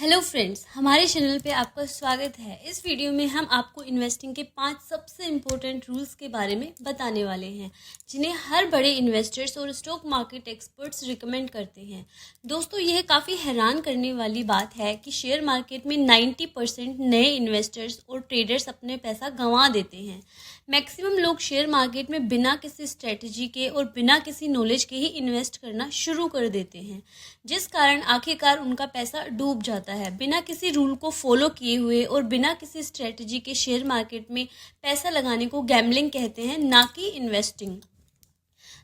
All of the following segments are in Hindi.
हेलो फ्रेंड्स, हमारे चैनल पे आपका स्वागत है। इस वीडियो में हम आपको इन्वेस्टिंग के 5 सबसे इम्पोर्टेंट रूल्स के बारे में बताने वाले हैं, जिन्हें हर बड़े इन्वेस्टर्स और स्टॉक मार्केट एक्सपर्ट्स रिकमेंड करते हैं। दोस्तों, यह काफ़ी हैरान करने वाली बात है कि शेयर मार्केट में 90% नए इन्वेस्टर्स और ट्रेडर्स अपने पैसा गंवा देते हैं। मैक्सिमम लोग शेयर मार्केट में बिना किसी स्ट्रेटजी के और बिना किसी नॉलेज के ही इन्वेस्ट करना शुरू कर देते हैं, जिस कारण आखिरकार उनका पैसा डूब जाता है। बिना किसी रूल को फॉलो किए हुए और बिना किसी स्ट्रेटजी के शेयर मार्केट में पैसा लगाने को गैम्बलिंग कहते हैं, ना कि इन्वेस्टिंग।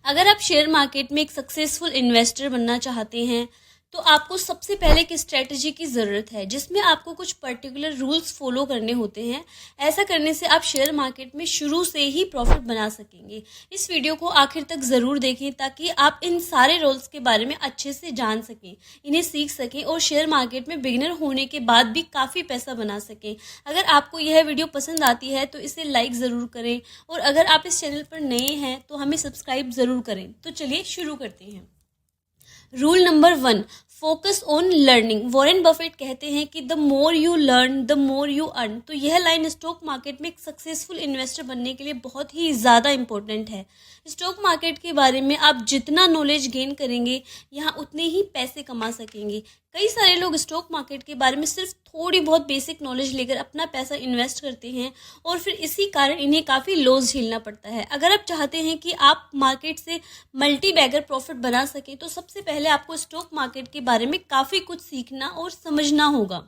अगर आप शेयर मार्केट में एक सक्सेसफुल इन्वेस्टर बनना चाहते हैं तो आपको सबसे पहले एक स्ट्रेटजी की ज़रूरत है, जिसमें आपको कुछ पर्टिकुलर रूल्स फॉलो करने होते हैं। ऐसा करने से आप शेयर मार्केट में शुरू से ही प्रॉफिट बना सकेंगे। इस वीडियो को आखिर तक ज़रूर देखें ताकि आप इन सारे रूल्स के बारे में अच्छे से जान सकें, इन्हें सीख सकें और शेयर मार्केट में बिगिनर होने के बाद भी काफ़ी पैसा बना सकें। अगर आपको यह वीडियो पसंद आती है तो इसे लाइक ज़रूर करें, और अगर आप इस चैनल पर नए हैं तो हमें सब्सक्राइब ज़रूर करें। तो चलिए शुरू करते हैं। Rule number 1, focus on learning. Warren Buffett कहते हैं कि the more you learn the more you earn. तो यह लाइन स्टॉक मार्केट में एक सक्सेसफुल इन्वेस्टर बनने के लिए बहुत ही ज़्यादा इंपॉर्टेंट है। स्टॉक मार्केट के बारे में आप जितना नॉलेज गेन करेंगे, यहाँ उतने ही पैसे कमा सकेंगे। कई सारे लोग स्टॉक मार्केट के बारे में सिर्फ थोड़ी बहुत बेसिक नॉलेज लेकर अपना पैसा इन्वेस्ट करते हैं और फिर इसी कारण इन्हें काफ़ी लॉस झेलना पड़ता है। अगर आप चाहते हैं कि आप मार्केट से मल्टी बैगर प्रॉफिट बना सकें तो सबसे पहले आपको स्टॉक मार्केट के बारे में काफ़ी कुछ सीखना और समझना होगा।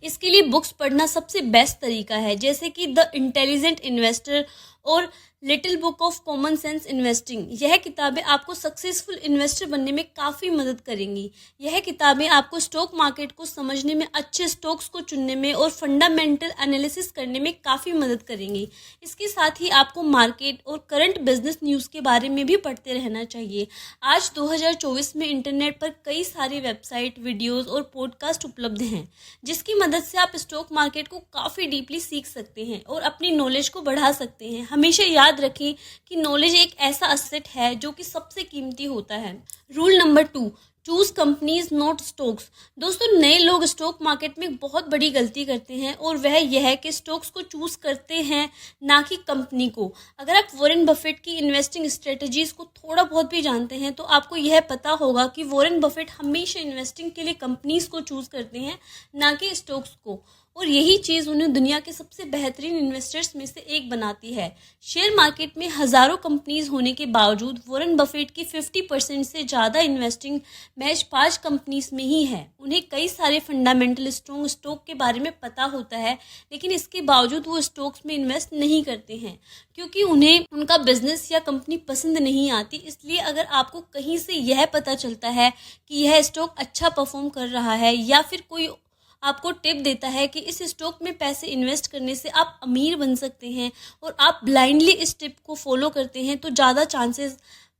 इसके लिए बुक्स पढ़ना सबसे बेस्ट तरीका है, जैसे कि द इंटेलिजेंट इन्वेस्टर और little book of common sense investing. यह किताबें आपको सक्सेसफुल इन्वेस्टर बनने में काफ़ी मदद करेंगी। यह किताबें आपको स्टॉक मार्केट को समझने में, अच्छे स्टॉक्स को चुनने में और फंडामेंटल एनालिसिस करने में काफ़ी मदद करेंगी। इसके साथ ही आपको मार्केट और करंट बिजनेस न्यूज़ के बारे में भी पढ़ते रहना चाहिए। आज 2024 में इंटरनेट पर कई सारी वेबसाइट, वीडियोज़ और पॉडकास्ट उपलब्ध हैं, जिसकी मदद से आप स्टॉक मार्केट को काफ़ी डीपली सीख सकते हैं और अपनी नॉलेज को बढ़ा सकते हैं। हमेशा याद रखें कि नॉलेज एक ऐसा असेट है जो कि सबसे कीमती होता है। Rule number 2, choose companies not stocks. दोस्तों, नए लोग स्टॉक मार्केट में बहुत बड़ी गलती करते हैं और वह यह है कि स्टॉक्स को चूज करते हैं, ना कि कंपनी को। अगर आप वॉरेन बफेट की इन्वेस्टिंग स्ट्रेटजीज को थोड़ा बहुत भी जानते हैं तो आपको यह पता होगा कि वॉरेन बफेट हमेशा इन्वेस्टिंग के लिए कंपनीज को चूज करते हैं, ना कि स्टॉक्स को, और यही चीज़ उन्हें दुनिया के सबसे बेहतरीन इन्वेस्टर्स में से एक बनाती है। शेयर मार्केट में हज़ारों कंपनीज होने के बावजूद वॉरेन बफेट की 50% से ज़्यादा इन्वेस्टिंग महज 5 कंपनीज में ही है। उन्हें कई सारे फंडामेंटल स्ट्रॉन्ग स्टॉक के बारे में पता होता है, लेकिन इसके बावजूद वो स्टॉक्स में इन्वेस्ट नहीं करते हैं, क्योंकि उन्हें उनका बिजनेस या कंपनी पसंद नहीं आती। इसलिए अगर आपको कहीं से यह पता चलता है कि यह स्टॉक अच्छा परफॉर्म कर रहा है, या फिर कोई आपको टिप देता है कि इस स्टॉक में पैसे इन्वेस्ट करने से आप अमीर बन सकते हैं, और आप ब्लाइंडली इस टिप को फॉलो करते हैं, तो ज़्यादा चांसेस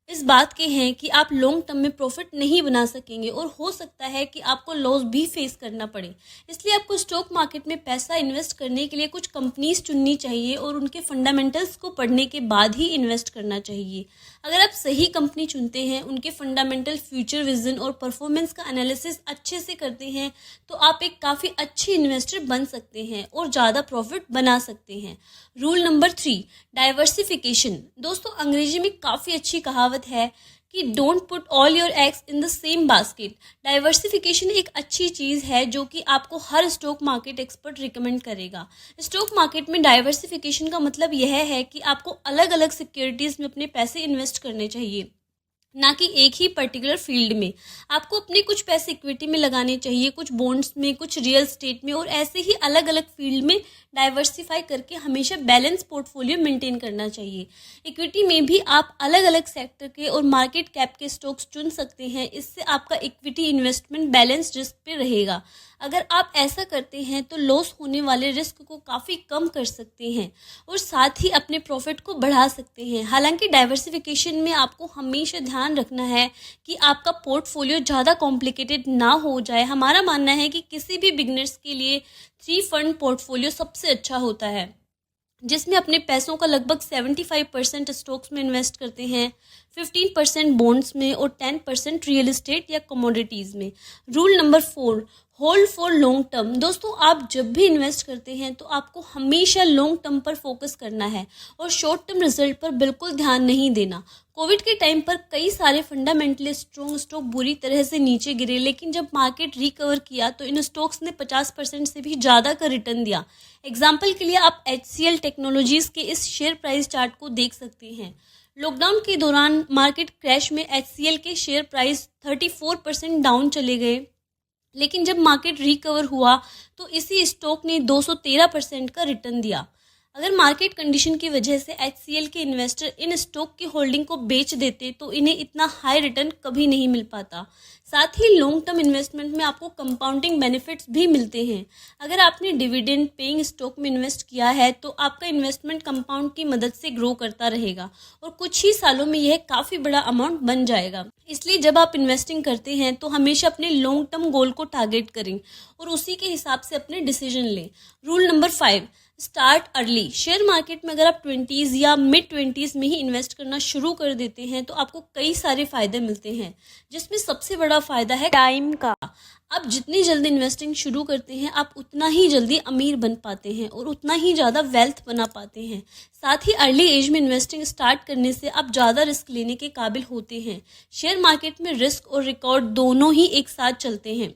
इस बात के हैं कि आप लॉन्ग टर्म में प्रॉफिट नहीं बना सकेंगे और हो सकता है कि आपको लॉस भी फेस करना पड़े। इसलिए आपको स्टॉक मार्केट में पैसा इन्वेस्ट करने के लिए कुछ कंपनीज चुननी चाहिए और उनके फंडामेंटल्स को पढ़ने के बाद ही इन्वेस्ट करना चाहिए। अगर आप सही कंपनी चुनते हैं, उनके फंडामेंटल, फ्यूचर विजन और परफॉर्मेंस का एनालिसिस अच्छे से करते हैं, तो आप एक काफ़ी अच्छे इन्वेस्टर बन सकते हैं और ज़्यादा प्रॉफिट बना सकते हैं। Rule number 3, diversification. दोस्तों, अंग्रेजी में काफ़ी अच्छी कहावत है कि don't put all your eggs in the same basket. Diversification एक अच्छी चीज़ है जो कि आपको हर स्टॉक मार्केट एक्सपर्ट रिकमेंड करेगा। स्टॉक मार्केट में डाइवर्सिफिकेशन का मतलब यह है कि आपको अलग अलग सिक्योरिटीज़ में अपने पैसे इन्वेस्ट करने चाहिए, ना कि एक ही पर्टिकुलर फील्ड में। आपको अपने कुछ पैसे इक्विटी में लगाने चाहिए, कुछ बॉन्ड्स में, कुछ रियल स्टेट में, और ऐसे ही अलग अलग फील्ड में डाइवर्सिफाई करके हमेशा बैलेंस पोर्टफोलियो मेंटेन करना चाहिए। इक्विटी में भी आप अलग अलग सेक्टर के और मार्केट कैप के स्टॉक्स चुन सकते हैं। इससे आपका इक्विटी इन्वेस्टमेंट बैलेंस रिस्क पे रहेगा। अगर आप ऐसा करते हैं तो लॉस होने वाले रिस्क को काफ़ी कम कर सकते हैं और साथ ही अपने प्रॉफिट को बढ़ा सकते हैं। हालांकि डाइवर्सिफिकेशन में आपको हमेशा ध्यान रखना है कि आपका पोर्टफोलियो ज़्यादा कॉम्प्लिकेटेड ना हो जाए। हमारा मानना है कि किसी भी बिगनर्स के लिए 3 फंड पोर्टफोलियो सबसे अच्छा होता है, जिसमें अपने पैसों का लगभग 75% स्टॉक्स में इन्वेस्ट करते हैं, 15% बॉन्ड्स में और 10% रियल एस्टेट या कमोडिटीज़ में। Rule number 4, hold for long term. दोस्तों, आप जब भी इन्वेस्ट करते हैं तो आपको हमेशा लॉन्ग टर्म पर फोकस करना है और शॉर्ट टर्म रिजल्ट पर बिल्कुल ध्यान नहीं देना। कोविड के टाइम पर कई सारे फंडामेंटली स्ट्रॉन्ग स्टॉक बुरी तरह से नीचे गिरे, लेकिन जब मार्केट रिकवर किया तो इन स्टॉक्स ने 50% से भी ज़्यादा का रिटर्न दिया। एग्जाम्पल के लिए आप HCL टेक्नोलॉजीज के इस शेयर प्राइस चार्ट को देख सकते हैं। लॉकडाउन के दौरान मार्केट क्रैश में HCL के शेयर प्राइस 34% डाउन चले गए, लेकिन जब मार्केट रिकवर हुआ तो इसी स्टॉक ने 213% का रिटर्न दिया। अगर मार्केट कंडीशन की वजह से HCL के इन्वेस्टर इन स्टॉक की होल्डिंग को बेच देते तो इन्हें इतना हाई रिटर्न कभी नहीं मिल पाता। साथ ही लॉन्ग टर्म इन्वेस्टमेंट में आपको कंपाउंडिंग बेनिफिट्स भी मिलते हैं। अगर आपने डिविडेंड पेइंग स्टॉक में इन्वेस्ट किया है तो आपका इन्वेस्टमेंट कंपाउंड की मदद से ग्रो करता रहेगा और कुछ ही सालों में यह काफ़ी बड़ा अमाउंट बन जाएगा। इसलिए जब आप इन्वेस्टिंग करते हैं तो हमेशा अपने लॉन्ग टर्म गोल को टारगेट करें और उसी के हिसाब से अपने डिसीजन लें। Rule number 5, start early. Share market में अगर आप 20s या मिड 20s में ही इन्वेस्ट करना शुरू कर देते हैं तो आपको कई सारे फायदे मिलते हैं, जिसमें सबसे बड़ा फायदा है टाइम का। आप जितनी जल्दी इन्वेस्टिंग शुरू करते हैं आप उतना ही जल्दी अमीर बन पाते हैं और उतना ही ज़्यादा वेल्थ बना पाते हैं। साथ ही अर्ली एज में इन्वेस्टिंग स्टार्ट करने से आप ज़्यादा रिस्क लेने के काबिल होते हैं। शेयर मार्केट में रिस्क और रिकॉर्ड दोनों ही एक साथ चलते हैं।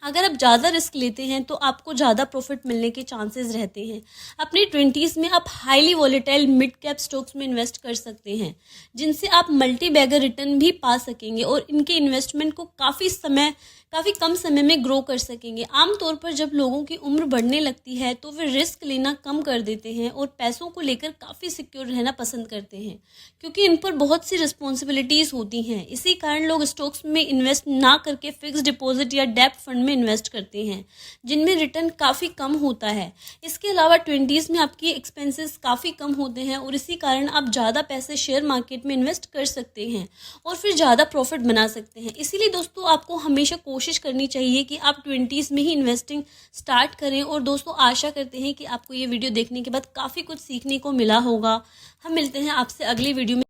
अगर आप ज़्यादा रिस्क लेते हैं तो आपको ज़्यादा प्रॉफिट मिलने के चांसेस रहते हैं। अपने 20s में आप highly volatile mid cap stocks में इन्वेस्ट कर सकते हैं, जिनसे आप मल्टी बैगर रिटर्न भी पा सकेंगे और इनके इन्वेस्टमेंट को काफ़ी कम समय में ग्रो कर सकेंगे। आमतौर पर जब लोगों की उम्र बढ़ने लगती है तो वे रिस्क लेना कम कर देते हैं और पैसों को लेकर काफ़ी सिक्योर रहना पसंद करते हैं, क्योंकि इन पर बहुत सी रिस्पॉन्सिबिलिटीज़ होती हैं। इसी कारण लोग स्टॉक्स में इन्वेस्ट ना करके फिक्स डिपॉजिट या डेब्ट फंड में इन्वेस्ट करते हैं, जिनमें रिटर्न काफ़ी कम होता है। इसके अलावा 20s में आपकी एक्सपेंसेस काफ़ी कम होते हैं और इसी कारण आप ज़्यादा पैसे शेयर मार्केट में इन्वेस्ट कर सकते हैं और फिर ज़्यादा प्रॉफिट बना सकते हैं। इसीलिए दोस्तों, आपको हमेशा कोशिश करनी चाहिए कि आप 20s में ही इन्वेस्टिंग स्टार्ट करें। और दोस्तों, आशा करते हैं कि आपको ये वीडियो देखने के बाद काफ़ी कुछ सीखने को मिला होगा। हम मिलते हैं आपसे अगली वीडियो में।